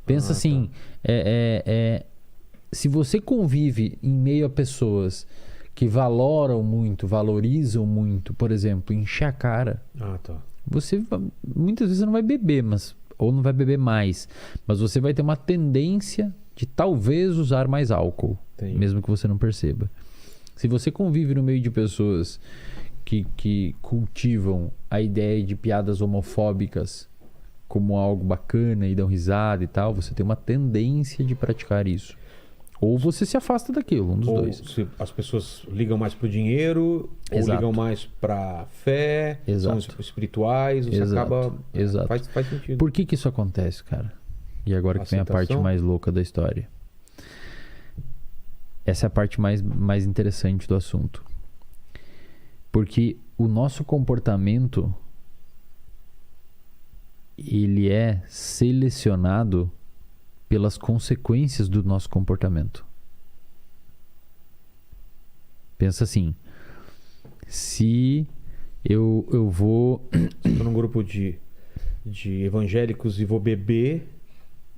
Pensa assim, se você convive em meio a pessoas que valorizam muito, por exemplo, encher a cara, você muitas vezes não vai beber, ou não vai beber mais, mas você vai ter uma tendência de talvez usar mais álcool, mesmo que você não perceba. Se você convive no meio de pessoas que cultivam a ideia de piadas homofóbicas como algo bacana e dão risada e tal, você tem uma tendência de praticar isso. Ou você se afasta daquilo, um dos dois. Se as pessoas ligam mais pro dinheiro, ou ligam mais pra fé, são espirituais, você acaba... Faz sentido. Por que isso acontece, cara? E agora que vem a parte mais louca da história. Essa é a parte mais interessante do assunto. Porque o nosso comportamento, ele é selecionado pelas consequências do nosso comportamento. Pensa assim, se eu vou... Estou num grupo de evangélicos e vou beber...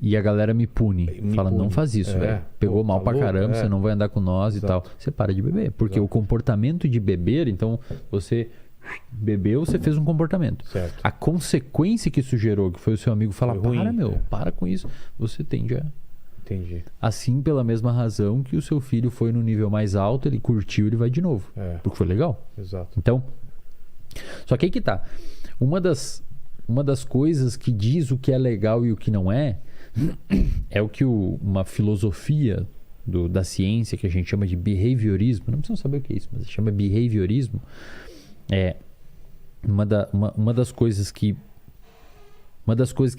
E a galera me pune. Fala, não faz isso, velho. Pegou mal pra caramba, você não vai andar com nós e tal. Você para de beber. Porque o comportamento de beber, então você bebeu, você fez um comportamento. Certo. A consequência que isso gerou, que foi o seu amigo falar, para com isso, você tende a... Entendi. Assim, pela mesma razão que o seu filho foi no nível mais alto, ele curtiu, ele vai de novo. Porque foi legal. Exato. Então, só que aí que tá. Uma das coisas que diz o que é legal e o que não é o que uma filosofia da ciência que a gente chama de behaviorismo, não precisam saber o que é isso, mas chama behaviorismo, uma das coisas que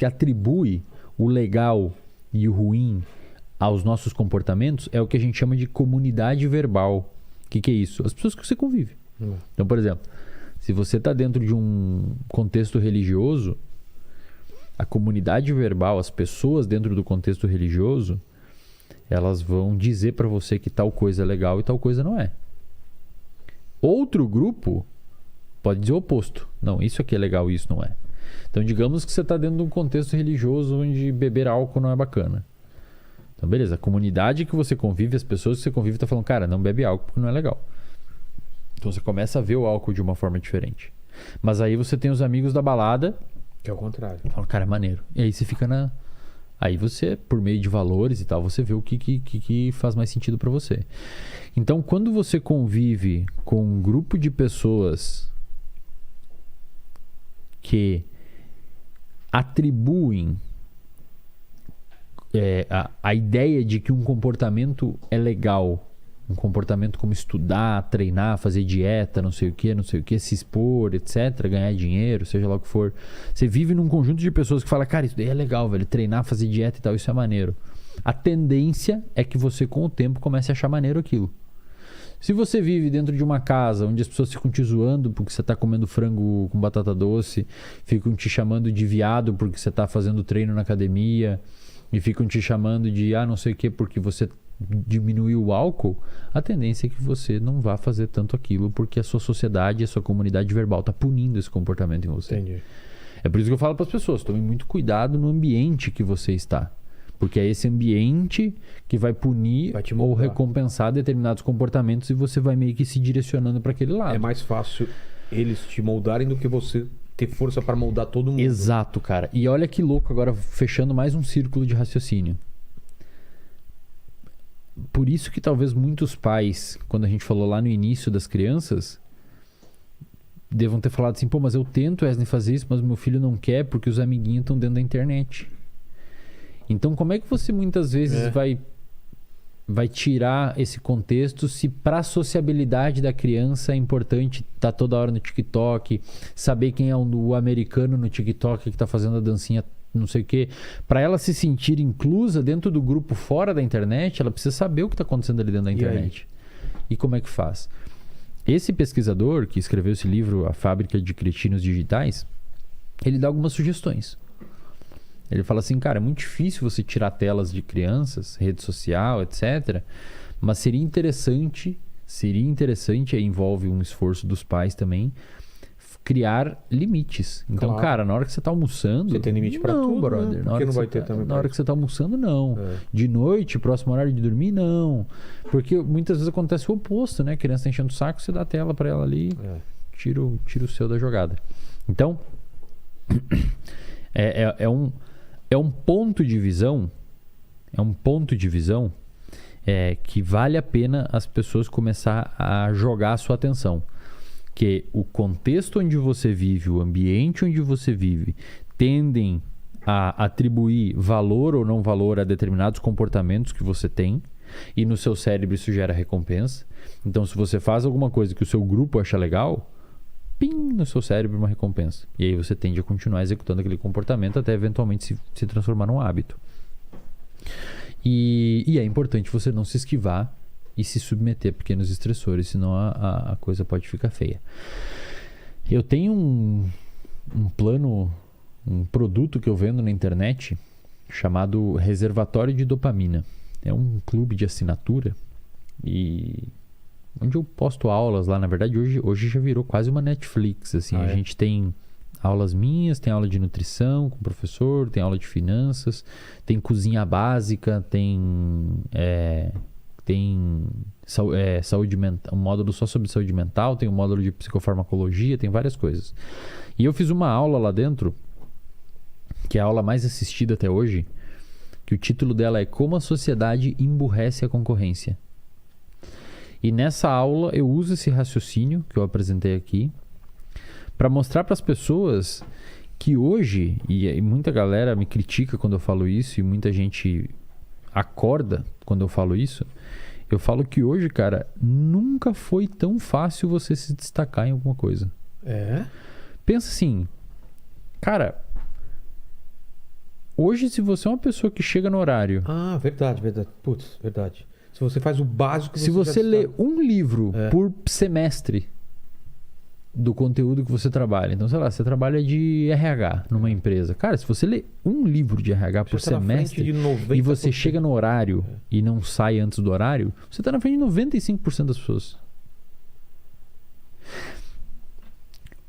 atribui o legal e o ruim aos nossos comportamentos é o que a gente chama de comunidade verbal. O que é isso? As pessoas que você convive. Então, por exemplo, se você está dentro de um contexto religioso, a comunidade verbal, as pessoas dentro do contexto religioso, elas vão dizer para você que tal coisa é legal e tal coisa não é. Outro grupo pode dizer o oposto. Não, isso aqui é legal e isso não é. Então, digamos que você está dentro de um contexto religioso onde beber álcool não é bacana. Então, beleza. A comunidade que você convive, as pessoas que você convive, estão falando, cara, não bebe álcool porque não é legal. Então, você começa a ver o álcool de uma forma diferente. Mas aí você tem os amigos da balada... Que é o contrário. Fala, cara, é maneiro. E aí você fica Aí você, por meio de valores e tal, você vê o que faz mais sentido para você. Então, quando você convive com um grupo de pessoas que atribuem a ideia de que um comportamento é legal, um comportamento como estudar, treinar, fazer dieta, não sei o que, se expor, etc., ganhar dinheiro, seja lá o que for. Você vive num conjunto de pessoas que falam, cara, isso daí é legal, velho, treinar, fazer dieta e tal, isso é maneiro. A tendência é que você, com o tempo, comece a achar maneiro aquilo. Se você vive dentro de uma casa onde as pessoas ficam te zoando porque você está comendo frango com batata doce, ficam te chamando de viado porque você está fazendo treino na academia, e ficam te chamando de não sei o que porque você diminuir o álcool, a tendência é que você não vá fazer tanto aquilo porque a sua sociedade, a sua comunidade verbal está punindo esse comportamento em você. Entendi. É por isso que eu falo para as pessoas, tome muito cuidado no ambiente que você está, porque é esse ambiente que vai punir ou recompensar determinados comportamentos e você vai meio que se direcionando para aquele lado. É mais fácil eles te moldarem do que você ter força para moldar todo mundo. Exato, cara. E olha que louco, agora fechando mais um círculo de raciocínio. Por isso que talvez muitos pais, quando a gente falou lá no início das crianças, devam ter falado assim, mas eu tento, Wesley, fazer isso, mas meu filho não quer porque os amiguinhos estão dentro da internet. Então, como é que você muitas vezes vai tirar esse contexto se para a sociabilidade da criança é importante estar toda hora no TikTok, saber quem é o americano no TikTok que está fazendo a dancinha não sei o que, para ela se sentir inclusa dentro do grupo fora da internet, ela precisa saber o que está acontecendo ali dentro da internet. E como é que faz? Esse pesquisador que escreveu esse livro, A Fábrica de Cretinos Digitais, ele dá algumas sugestões. Ele fala assim, cara, é muito difícil você tirar telas de crianças, rede social, etc. Mas seria interessante, aí envolve um esforço dos pais também, criar limites. Então, claro, cara, na hora que você tá almoçando... Você tem limite pra tudo, brother. Né? Porque não vai ter também. Na hora que você tá almoçando, não. De noite, próximo horário de dormir, não. Porque muitas vezes acontece o oposto, né? A criança tá enchendo o saco, você dá a tela pra ela ali, tira o seu da jogada. Então, é um ponto de visão, que vale a pena as pessoas começar a jogar a sua atenção. Que o contexto onde você vive, o ambiente onde você vive, tendem a atribuir valor ou não valor a determinados comportamentos que você tem, e no seu cérebro isso gera recompensa. Então, se você faz alguma coisa que o seu grupo acha legal, pim, no seu cérebro uma recompensa. E aí você tende a continuar executando aquele comportamento até eventualmente se transformar num hábito. E é importante você não se esquivar e se submeter a pequenos estressores, senão a coisa pode ficar feia. Eu tenho um plano, um produto que eu vendo na internet chamado Reservatório de Dopamina. É um clube de assinatura e onde eu posto aulas lá. Na verdade, hoje já virou quase uma Netflix. Assim. A gente tem aulas minhas, tem aula de nutrição com o professor, tem aula de finanças, tem cozinha básica, tem saúde mental, um módulo só sobre saúde mental, tem um módulo de psicofarmacologia, tem várias coisas. E eu fiz uma aula lá dentro, que é a aula mais assistida até hoje, que o título dela é Como a Sociedade Emburrece a Concorrência. E nessa aula eu uso esse raciocínio que eu apresentei aqui para mostrar para as pessoas que hoje, e muita galera me critica quando eu falo isso, e muita gente acorda quando eu falo isso, eu falo que hoje, cara, nunca foi tão fácil você se destacar em alguma coisa. Pensa assim, cara, hoje se você é uma pessoa que chega no horário... Verdade. Putz, verdade. Se você faz o básico... Se você lê um livro por semestre do conteúdo que você trabalha. Então, sei lá, você trabalha de RH numa empresa. Cara, se você lê um livro de RH por semestre e você chega no horário e não sai antes do horário, você está na frente de 95% das pessoas.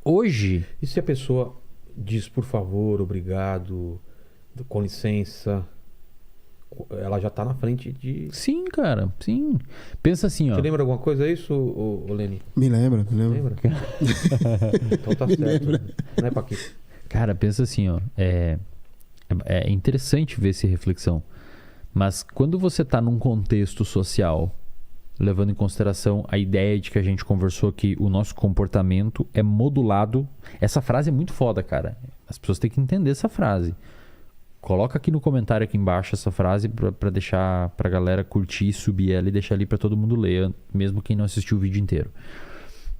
Hoje... E se a pessoa diz, por favor, obrigado, com licença... Ela já tá na frente de... Sim, cara, sim. Pensa assim, ó. Você lembra alguma coisa disso, Leni? Me lembra. Então tá certo. Não é Paquito? Cara, pensa assim, ó. É interessante ver essa reflexão. Mas quando você tá num contexto social, levando em consideração a ideia de que a gente conversou que o nosso comportamento é modulado... Essa frase é muito foda, cara. As pessoas têm que entender essa frase. Coloca aqui no comentário aqui embaixo essa frase para deixar pra galera curtir, subir ela e deixar ali para todo mundo ler, mesmo quem não assistiu o vídeo inteiro.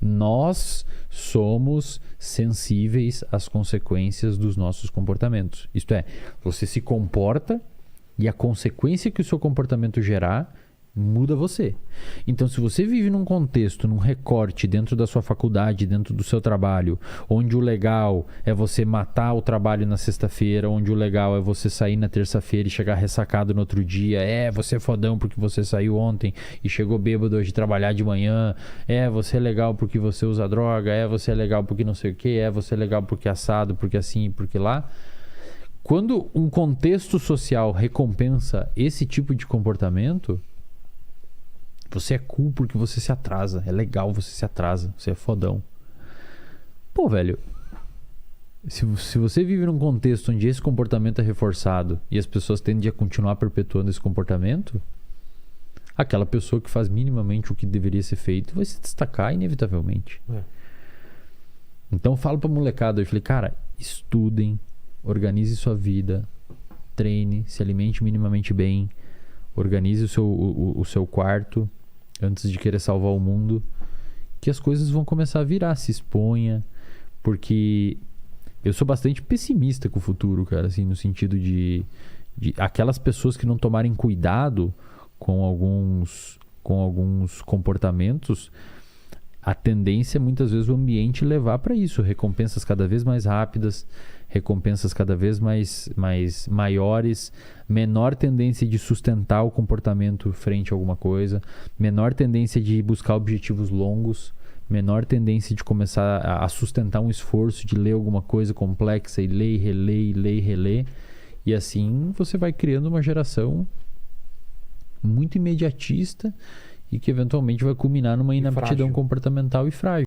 Nós somos sensíveis às consequências dos nossos comportamentos. Isto é, você se comporta e a consequência que o seu comportamento gerar muda você. Então, se você vive num contexto, num recorte dentro da sua faculdade, dentro do seu trabalho, onde o legal é você matar o trabalho na sexta-feira, onde o legal é você sair na terça-feira e chegar ressacado no outro dia, você é fodão porque você saiu ontem e chegou bêbado hoje trabalhar de manhã, você é legal porque você usa droga, você é legal porque não sei o que, você é legal porque é assado, porque assim, porque lá. Quando um contexto social recompensa esse tipo de comportamento, você é cool porque você se atrasa. É legal, você se atrasa. Você é fodão. Pô, velho. Se você vive num contexto onde esse comportamento é reforçado e as pessoas tendem a continuar perpetuando esse comportamento, aquela pessoa que faz minimamente o que deveria ser feito vai se destacar inevitavelmente. Então eu falo pra molecada, eu falei, cara, estudem, organize sua vida, treine, se alimente minimamente bem, organize o seu quarto antes de querer salvar o mundo, que as coisas vão começar a virar, se exponha, porque eu sou bastante pessimista com o futuro, cara, assim, no sentido de aquelas pessoas que não tomarem cuidado com alguns comportamentos, a tendência é muitas vezes o ambiente levar para isso, recompensas cada vez mais rápidas, recompensas cada vez mais maiores, menor tendência de sustentar o comportamento frente a alguma coisa, menor tendência de buscar objetivos longos, menor tendência de começar a sustentar um esforço de ler alguma coisa complexa e ler, reler. E assim você vai criando uma geração muito imediatista e que eventualmente vai culminar numa inaptidão comportamental e frágil.